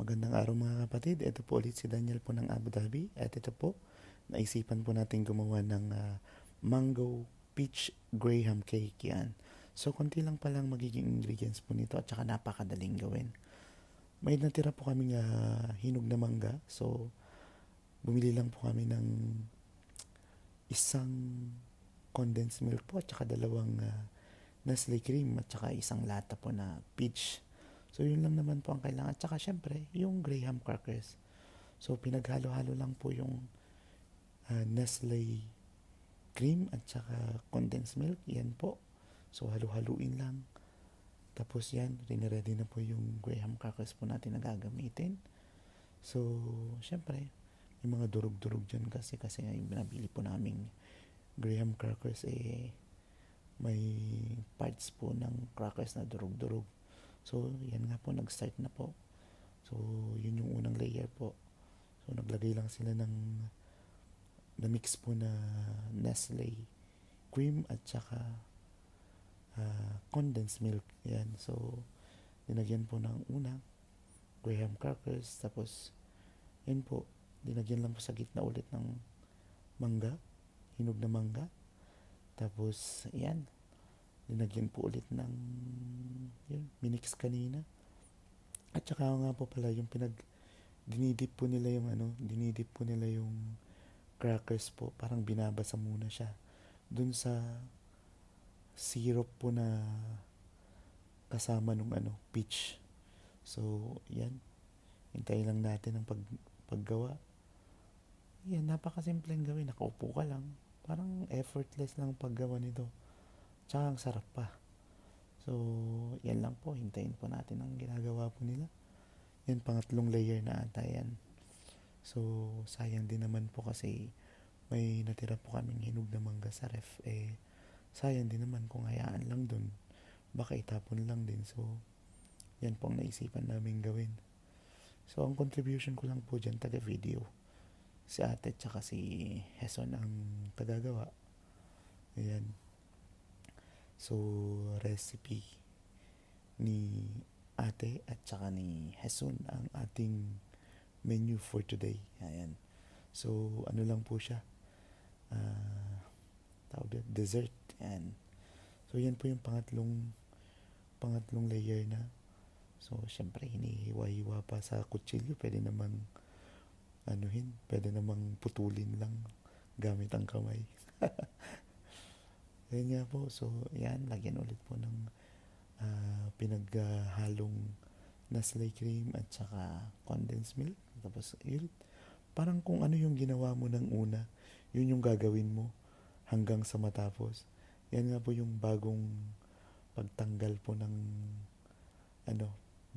Magandang araw mga kapatid. Ito po ulit si Daniel po ng Abu Dhabi. At ito po, naisipan po natin gumawa ng mango peach graham cake yan. So, konti lang palang magiging ingredients po nito at saka napakadaling gawin. May natira po kaming hinog na mangga. So, bumili lang po kami ng isang condensed milk po at saka dalawang Nestle cream at saka isang lata po na peach. So, yun lang naman po ang kailangan. At saka, syempre, yung graham crackers. So, pinaghalo-halo lang po yung Nestle cream at saka condensed milk. Yan po. So, halo-haluin lang. Tapos yan, ready na po yung graham crackers po natin na gagamitin. So, syempre, may mga durog-durog dyan kasi yung binabili po naming graham crackers may parts po ng crackers na durog-durog. So, yan nga po, nag-start na po. So, yun yung unang layer po. So, naglagay lang sila ng na-mix po na Nestle cream at saka condensed milk. Yan. So, dinagyan po ng una, graham crackers. Tapos, yan po, dinagyan lang po sa gitna ulit ng mangga, hinog na mangga. Tapos, yan, dinagyan po ulit ng yun, minix kanina. At saka nga po pala yung dinidip po nila yung crackers po, parang binabasa muna siya dun sa syrup po na kasama nung peach. So, yan, hintayin lang natin ang paggawa. Yan, napakasimpleng gawin, nakaupo ka lang, parang effortless lang paggawa nito. Tsaka ang sarap pa. So, yan lang po. Hintayin po natin ang ginagawa po nila. Yan, pangatlong layer na ata yan. So, sayang din naman po kasi may natira po kaming hinog na mangga sa ref. Sayang din naman kung hayaan lang dun. Baka itapon lang din. So, yan po ang naisipan namin gawin. So, ang contribution ko lang po dyan, taga-video. Si ate at saka si Heson ang tagagawa. Ayan. So, recipe ni ate at saka ni Hesun ang ating menu for today. Ayan. So, ano lang po siya? Dessert. Ayan. So, yan po yung pangatlong layer na. So, syempre, hinihiwa-hiwa pa sa kutsilyo. Pwede namang putulin lang gamit ang kamay. Yan nga po. So, yan. Lagyan ulit po ng pinaghalong Nestle cream at saka condensed milk. Tapos, yun. Parang kung ano yung ginawa mo ng una, yun yung gagawin mo hanggang sa matapos. Yan nga po yung bagong pagtanggal po ng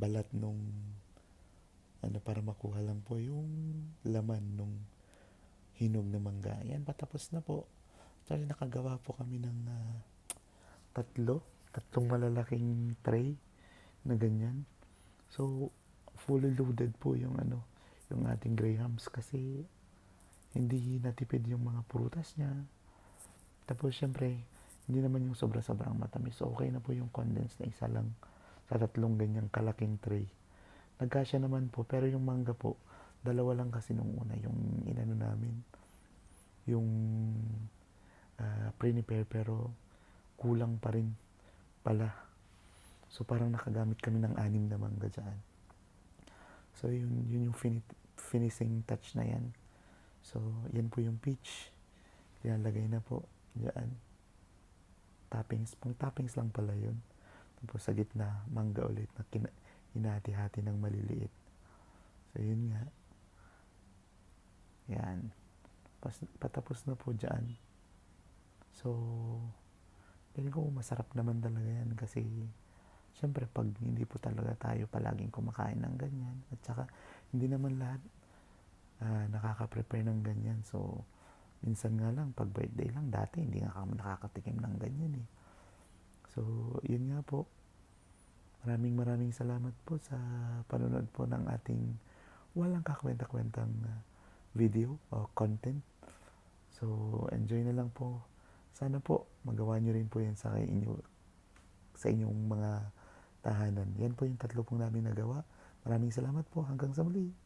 balat nung para makuha lang po yung laman nung hinog na mangga. Yan, patapos na po. Actually, nakagawa po kami ng tatlong malalaking tray na ganyan. So, fully loaded po yung ating grahams kasi hindi natipid yung mga prutas niya. Tapos, syempre, hindi naman yung sobra-sobrang matamis. So, okay na po yung condensed na isa lang sa tatlong ganyang kalaking tray. Nagkasya naman po, pero yung mangga po, dalawa lang kasi nung una, yung namin, yung prepare pero kulang pa rin pala. So, parang nakagamit kami ng 6 na mangga dyan. So, yun yung finishing touch na yan. So, yan po yung peach. Linalagay na po dyan. Toppings. Pang toppings lang pala yun. Tapos sa gitna, mangga ulit na hinati-hati ng maliliit. So, yun nga. Yan. Patapos na po dyan. So, feeling ko masarap naman talaga yan kasi syempre pag hindi po talaga tayo palaging kumakain ng ganyan at saka hindi naman lahat nakaka-prepare ng ganyan. So, minsan nga lang pag birthday lang, dati hindi nga kami nakakatikim ng ganyan eh. So, yun nga po. Maraming salamat po sa panonood po ng ating walang kakwenta-kwentang video o content. So, enjoy na lang po. Sana po magawa nyo rin po yan sa inyong mga tahanan. Yan po yung 3 pong namin nagawa. Maraming salamat po. Hanggang sa muli.